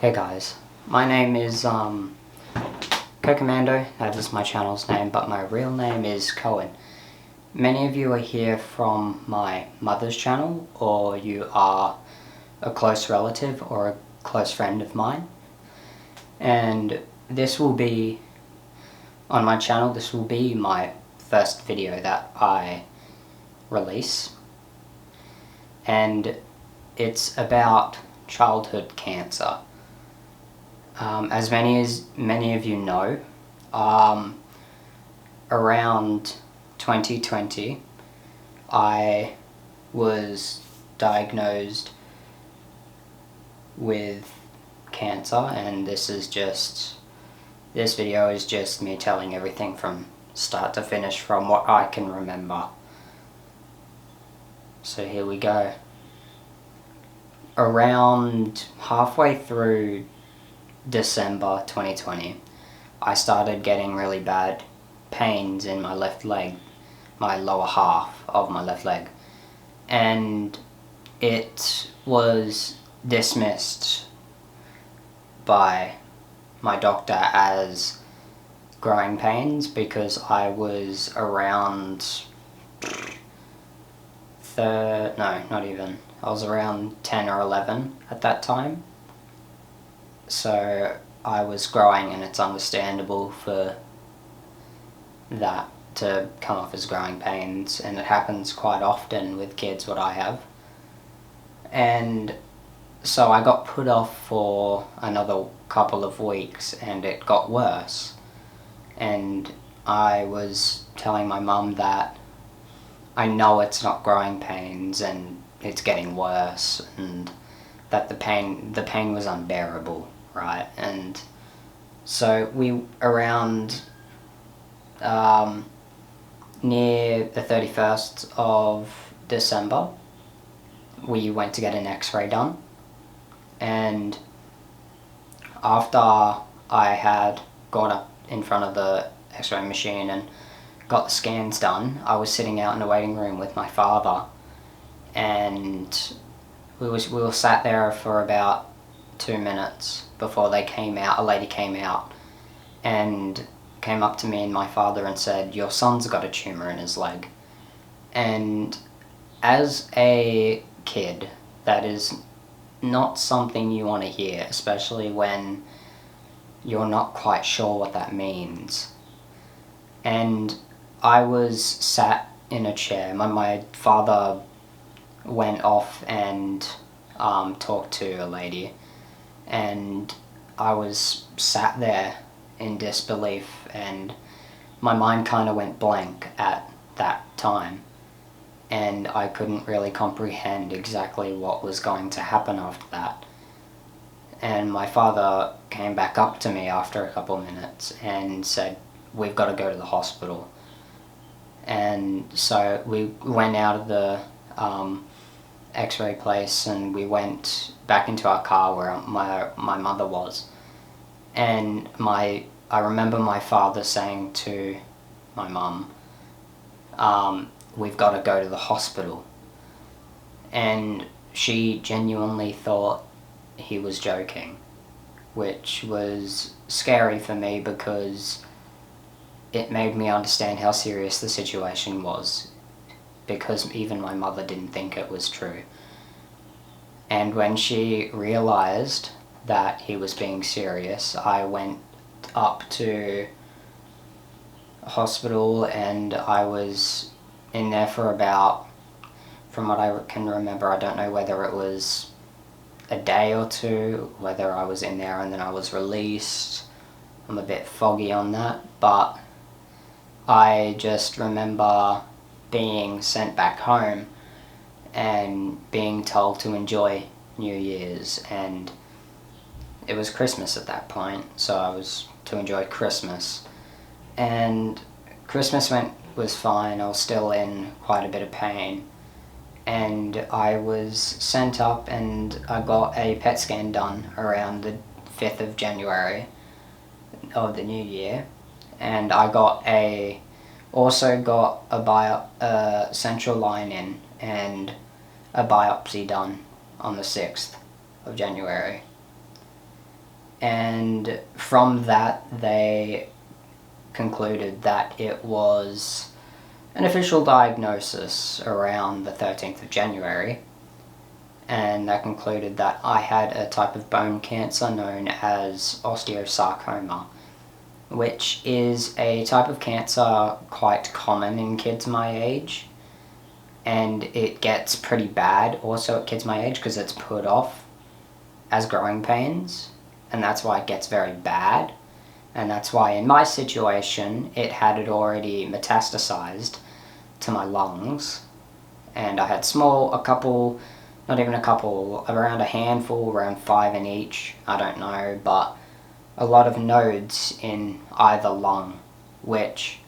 Hey guys, my name is Commando, that is my channel's name, but my real name is Cohen. Many of you are here from my mother's channel, or you are a close relative or a close friend of mine. And this will be, on my channel, this will be my first video that I release. And it's about childhood cancer. As many of you know, around 2020, I was diagnosed with cancer, and this video is just me telling everything from start to finish from what I can remember. So here we go. Around halfway through December 2020, I started getting really bad pains in my left leg, my lower half of my left leg, and it was dismissed by my doctor as growing pains because I was around I was around 10 or 11 at that time. So I was growing, and it's understandable for that to come off as growing pains, and it happens quite often with kids what I have. And so I got put off for another couple of weeks, and it got worse. And I was telling my mum that I know it's not growing pains and it's getting worse, and that the pain was unbearable, right? And so we, around near the 31st of December, we went to get an x-ray done, and after I had got up in front of the x-ray machine and got the scans done, I was sitting out in the waiting room with my father, and we were sat there for about 2 minutes before they came out. A lady came out and came up to me and my father and said, "Your son's got a tumour in his leg." And as a kid, that is not something you want to hear, especially when you're not quite sure what that means. And I was sat in a chair. My father went off and talked to a lady, and I was sat there in disbelief, and my mind kind of went blank at that time, and I couldn't really comprehend exactly what was going to happen after that. And my father came back up to me after a couple of minutes and said, "We've got to go to the hospital." And so we went out of the x-ray place, and we went back into our car where my mother was. And I remember my father saying to my mum, "We've got to go to the hospital." And she genuinely thought he was joking, which was scary for me because it made me understand how serious the situation was, because even my mother didn't think it was true. And when she realized that he was being serious, I went up to hospital, and I was in there for about, from what I can remember, I don't know whether it was a day or two, whether I was in there and then I was released. I'm a bit foggy on that, but I just remember being sent back home and being told to enjoy New Year's, and it was Christmas at that point, so I was to enjoy Christmas. And Christmas was fine. I was still in quite a bit of pain, and I was sent up and I got a PET scan done around the 5th of January of the new year, and I also got a central line in and a biopsy done on the 6th of January. And from that, they concluded that it was an official diagnosis around the 13th of January, and that concluded that I had a type of bone cancer known as osteosarcoma, which is a type of cancer quite common in kids my age, and it gets pretty bad also at kids my age because it's put off as growing pains, and that's why it gets very bad. And that's why in my situation it had already metastasized to my lungs, and I had not even a couple, around a handful, around 5 in each, I don't know, but a lot of nodes in either lung, which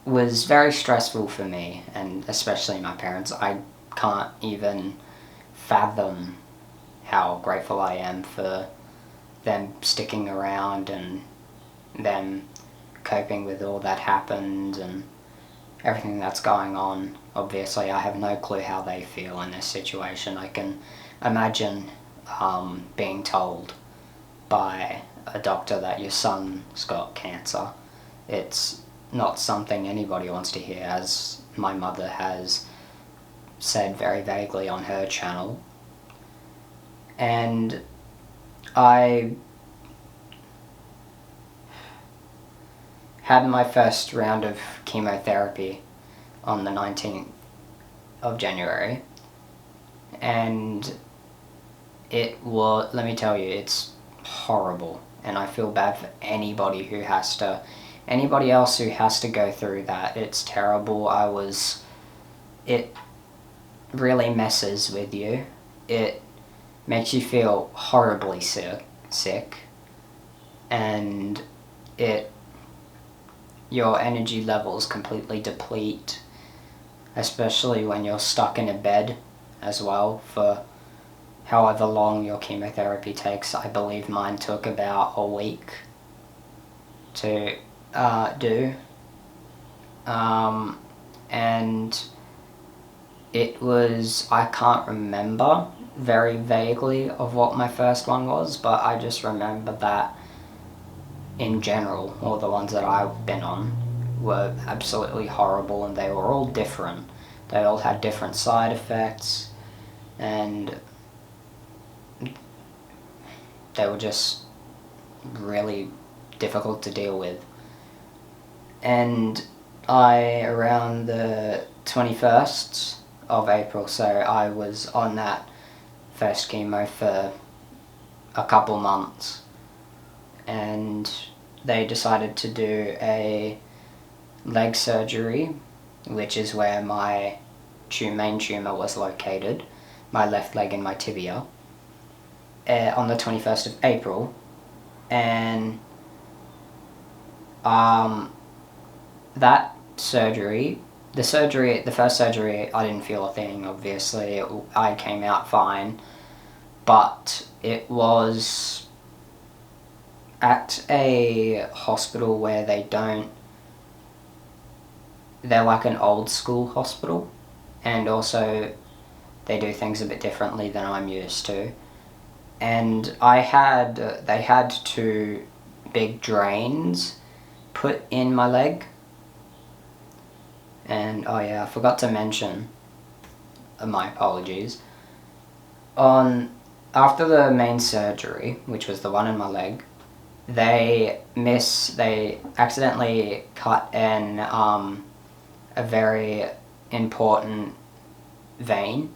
was very stressful for me, and especially my parents. I can't even fathom how grateful I am for them sticking around and them coping with all that happened and everything that's going on. Obviously, I have no clue how they feel in this situation. I can imagine being told by a doctor that your son's got cancer. It's not something anybody wants to hear, as my mother has said very vaguely on her channel. And I had my first round of chemotherapy on the 19th of January, and let me tell you, it's horrible, and I feel bad for anybody else who has to go through that. It's terrible. It really messes with you. It makes you feel horribly sick, and your energy levels completely deplete, especially when you're stuck in a bed as well for however long your chemotherapy takes. I believe mine took about a week to do, and I can't remember very vaguely of what my first one was, but I just remember that in general, all the ones that I've been on were absolutely horrible, and they were all different. They all had different side effects, and they were just really difficult to deal with. And around the 21st of April, so I was on that first chemo for a couple months, and they decided to do a leg surgery, which is where my main tumour was located, my left leg and my tibia, on the 21st of April. And that surgery, the first surgery, I didn't feel a thing, obviously. I came out fine, but it was at a hospital where they're like an old school hospital, and also they do things a bit differently than I'm used to. And they had 2 big drains put in my leg. And oh yeah, I forgot to mention, my apologies, after the main surgery, which was the one in my leg, they accidentally cut a very important vein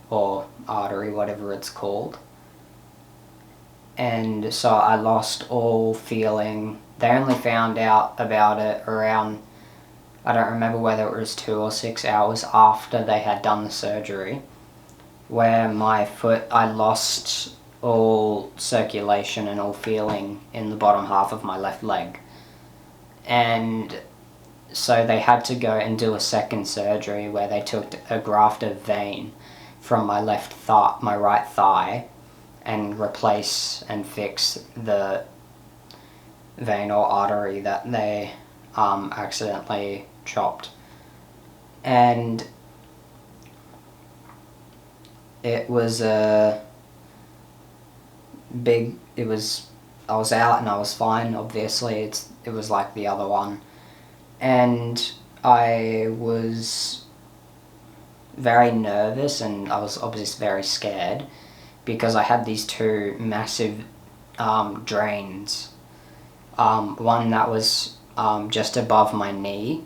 or artery, whatever it's called. And so I lost all feeling. They only found out about it around, I don't remember whether it was 2 or 6 hours after they had done the surgery, where my foot, I lost all circulation and all feeling in the bottom half of my left leg. And so they had to go and do a second surgery where they took a grafted vein from my right thigh, and replace and fix the vein or artery that they accidentally chopped. And it was big. I was out and I was fine. Obviously, it was like the other one, and I was very nervous and I was obviously very scared because I had these two massive drains. One that was just above my knee.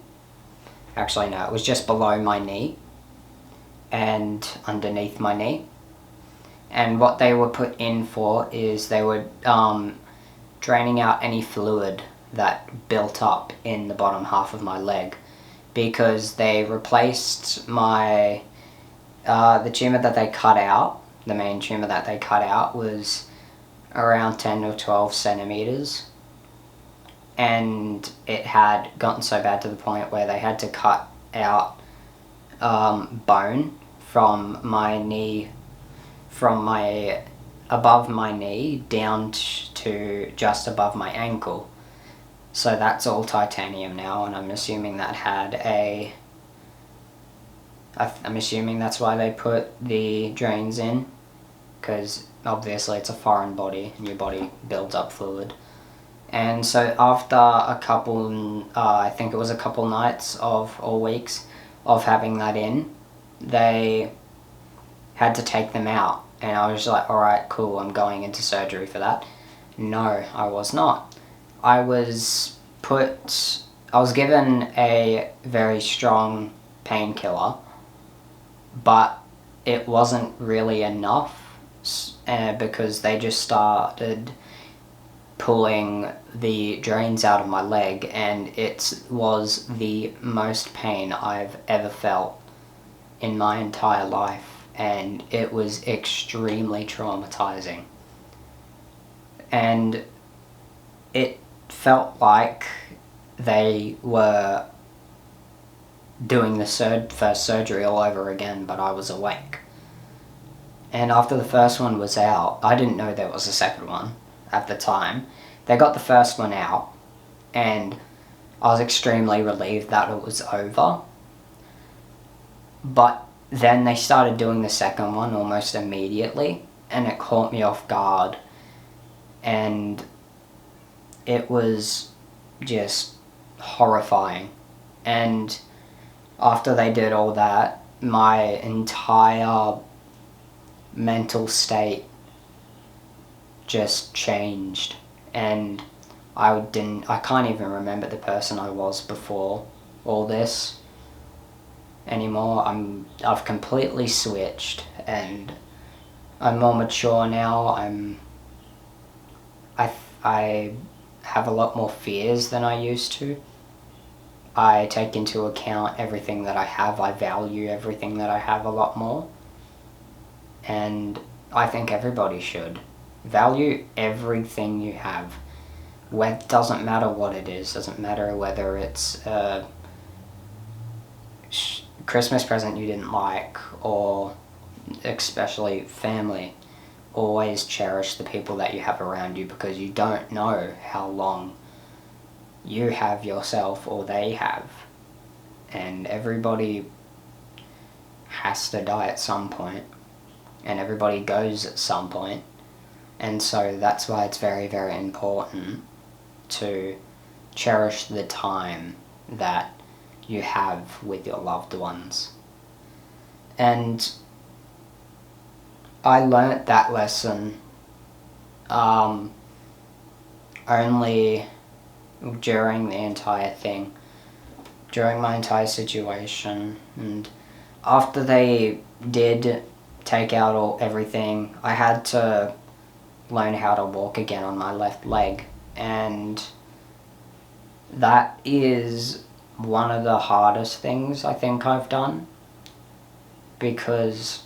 Actually, no, it was just below my knee and underneath my knee. And what they were put in for is they were draining out any fluid that built up in the bottom half of my leg, because they replaced my the tumour that they cut out. The main tumour that they cut out was around 10 or 12 centimetres, and it had gotten so bad to the point where they had to cut out bone from my knee, from my above my knee down to just above my ankle. So that's all titanium now, and I'm assuming that had I'm assuming that's why they put the drains in, because obviously it's a foreign body and your body builds up fluid. And so after a couple, I think it was a couple nights or weeks of having that in, they had to take them out. And I was like, alright, cool, I'm going into surgery for that. No, I was not. I was given a very strong painkiller, but it wasn't really enough, because they just started pulling the drains out of my leg, and it was the most pain I've ever felt in my entire life, and it was extremely traumatizing. And it felt like they were doing the first surgery all over again, but I was awake. And after the first one was out, I didn't know there was a second one at the time. They got the first one out, and I was extremely relieved that it was over. But then they started doing the second one almost immediately, and it caught me off guard. And it was just horrifying. And after they did all that, my entire mental state just changed, and I can't even remember the person I was before all this anymore. I've completely switched, and I'm more mature now. I have a lot more fears than I used to. I take into account everything that I have. I value everything that I have a lot more. And I think everybody should. Value everything you have. It doesn't matter what it is. Doesn't matter whether it's a Christmas present you didn't like, or especially family. Always cherish the people that you have around you, because you don't know how long you have yourself or they have. And everybody has to die at some point, and everybody goes at some point. And so that's why it's very, very important to cherish the time that you have with your loved ones. And I learnt that lesson only during the entire thing, during my entire situation. And after they did take out everything, I had to learn how to walk again on my left leg, and that is one of the hardest things I think I've done, because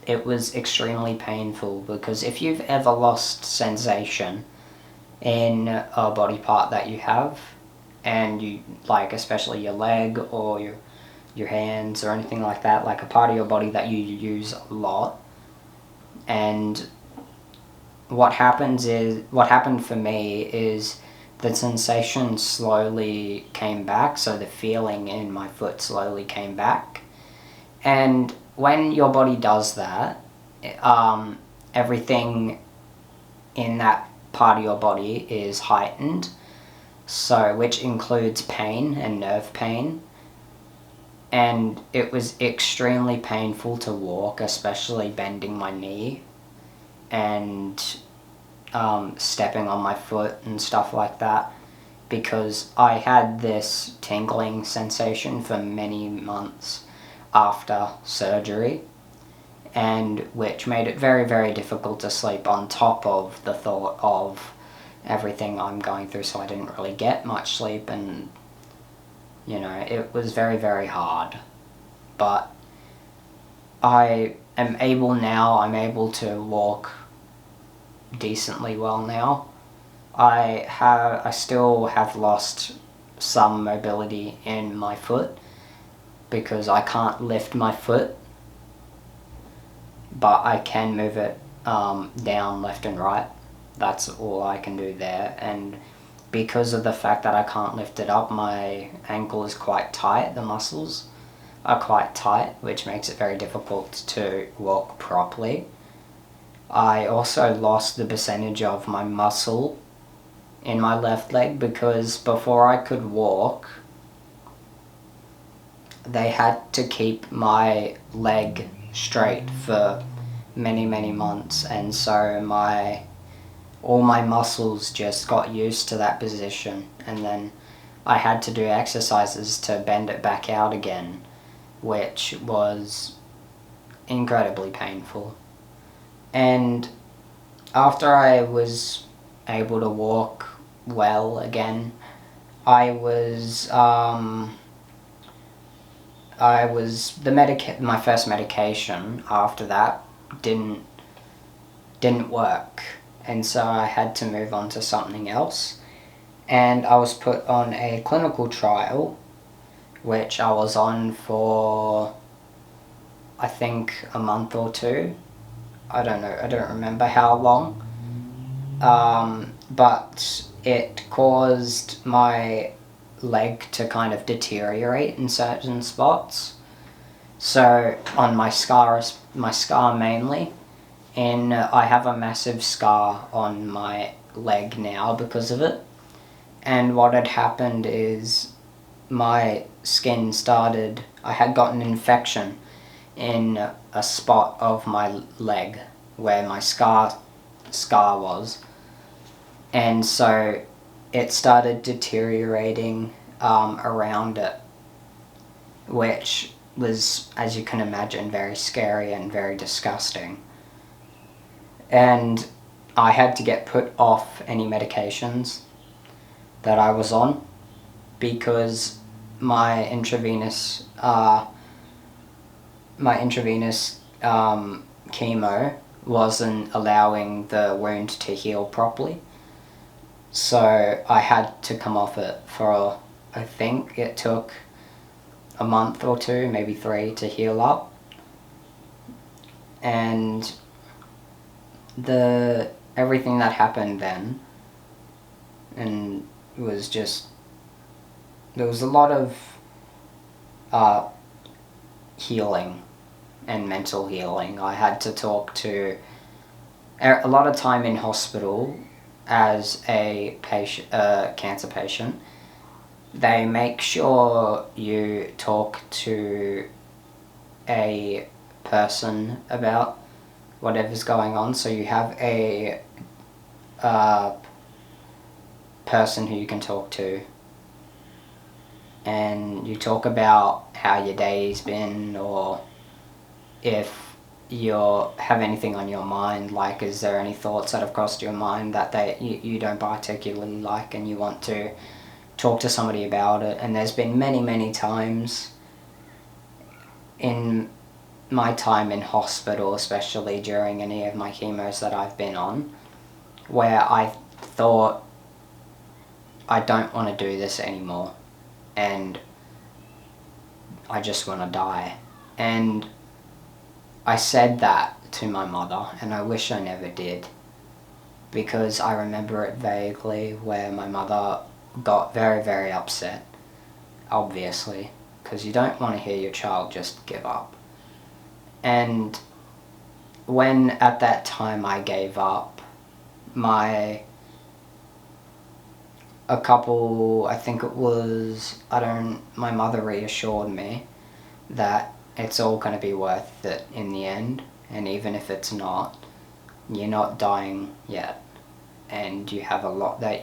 it was extremely painful. Because if you've ever lost sensation in a body part that you have, and you, like, especially your leg or your hands or anything like that, like a part of your body that you use a lot, and what happened for me is the sensation slowly came back, so the feeling in my foot slowly came back. And when your body does that, everything in that part of your body is heightened, so which includes pain and nerve pain. And it was extremely painful to walk, especially bending my knee and stepping on my foot and stuff like that, because I had this tingling sensation for many months after surgery, and which made it very, very difficult to sleep, on top of the thought of everything I'm going through. So I didn't really get much sleep, and it was very, very hard. But I am able now, I'm able to walk decently well now. I still have lost some mobility in my foot because I can't lift my foot, but I can move it down left and right. That's all I can do there. And because of the fact that I can't lift it up, my ankle is quite tight, the muscles are quite tight, which makes it very difficult to walk properly. I also lost the percentage of my muscle in my left leg, because before I could walk, they had to keep my leg straight for many, many months, and so all my muscles just got used to that position, and then I had to do exercises to bend it back out again, which was incredibly painful. And after I was able to walk well again, my first medication after that didn't work, and so I had to move on to something else, and I was put on a clinical trial, which I was on for I think a month or two. I don't remember how long, but it caused my leg to kind of deteriorate in certain spots. So on my scar mainly, and I have a massive scar on my leg now because of it. And what had happened is my skin I had gotten an infection in a spot of my leg where my scar was, and so it started deteriorating around it, which was, as you can imagine, very scary and very disgusting. And I had to get put off any medications that I was on, because my intravenous chemo wasn't allowing the wound to heal properly. So I had to come off it for, I think it took a month or two, maybe 3, to heal up. And everything that happened then, and it was just, there was a lot of healing and mental healing. I had to talk to a lot of time in hospital as a patient, cancer patient. They make sure you talk to a person about whatever's going on, so you have a person who you can talk to, and you talk about how your day's been, or if you have anything on your mind, like is there any thoughts that have crossed your mind that you don't particularly like and you want to talk to somebody about it. And there's been many, many times in my time in hospital, especially during any of my chemos that I've been on, where I thought, I don't want to do this anymore, and I just want to die. And I said that to my mother, and I wish I never did, because I remember it vaguely, where my mother got very, very upset, obviously, because you don't want to hear your child just give up. And when at that time I gave up, my mother reassured me that it's all going to be worth it in the end, and even if it's not, you're not dying yet, and you have a lot that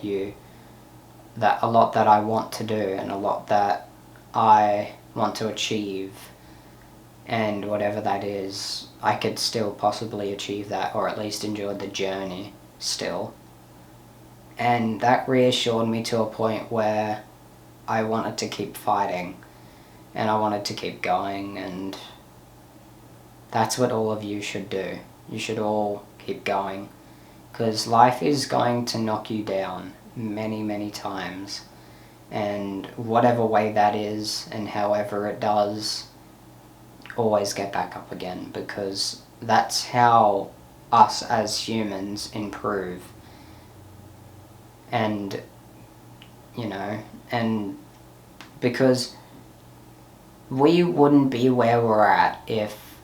I want to do, and a lot that I want to achieve, and whatever that is, I could still possibly achieve that, or at least enjoy the journey still. And that reassured me to a point where I wanted to keep fighting, and I wanted to keep going, and that's what all of you should do. You should all keep going, because life is going to knock you down many, many times, and whatever way that is, and however it does, always get back up again, because that's how us as humans improve. And and because we wouldn't be where we're at if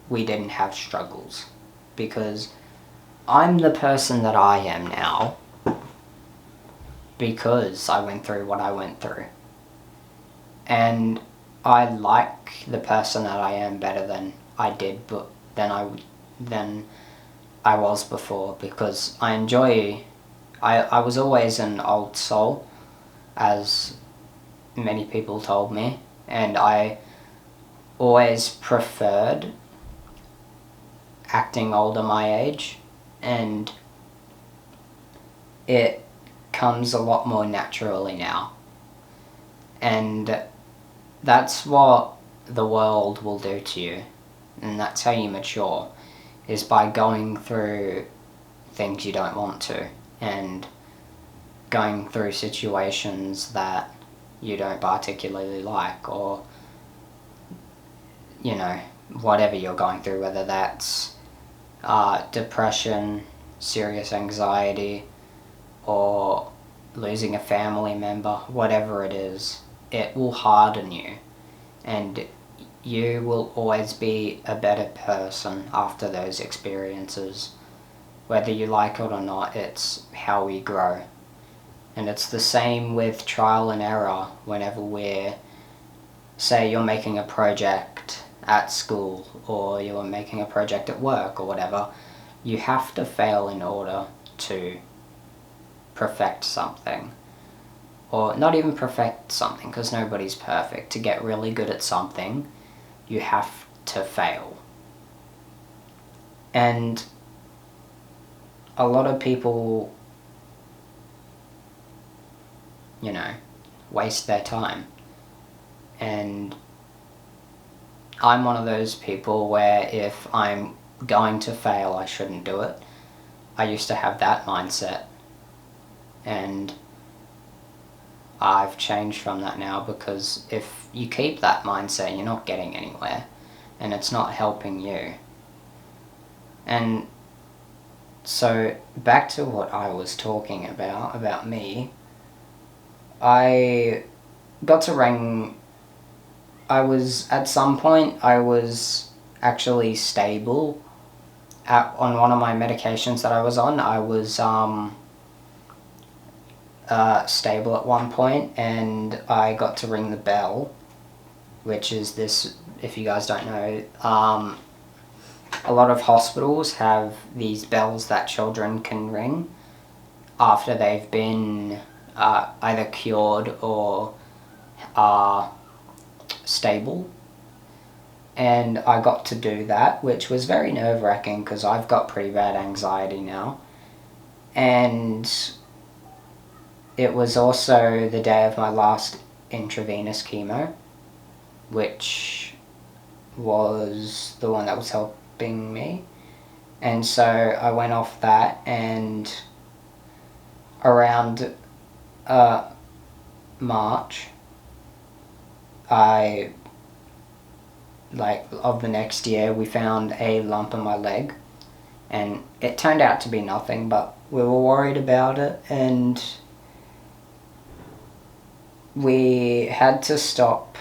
we didn't have struggles, because I'm the person that I am now because I went through what I went through, and I like the person that I am better than I was before, because I enjoy. I was always an old soul, as many people told me, and I always preferred acting older my age, and it comes a lot more naturally now. And that's what the world will do to you, and that's how you mature, is by going through things you don't want to, and going through situations that you don't particularly like, or whatever you're going through, whether that's depression, serious anxiety, or losing a family member, whatever it is, it will harden you, and you will always be a better person after those experiences. Whether you like it or not, it's how we grow. And it's the same with trial and error. Whenever say you're making a project at school, or you're making a project at work, or whatever, you have to fail in order to perfect something. Or not even perfect something, because nobody's perfect. To get really good at something, you have to fail. And a lot of people, waste their time. And I'm one of those people where if I'm going to fail, I shouldn't do it. I used to have that mindset, and I've changed from that now, because if you keep that mindset, you're not getting anywhere, and it's not helping you. And so, back to what I was talking about me, at some point, I was actually stable on one of my medications that I was on. I was stable at one point, and I got to ring the bell, which is this, if you guys don't know, a lot of hospitals have these bells that children can ring after they've been either cured or stable. And I got to do that, which was very nerve-wracking, because I've got pretty bad anxiety now. And it was also the day of my last intravenous chemo, which was the one that was helping me. And so I went off that, and around March, of the next year, we found a lump in my leg, and it turned out to be nothing, but we were worried about it, and we had to stop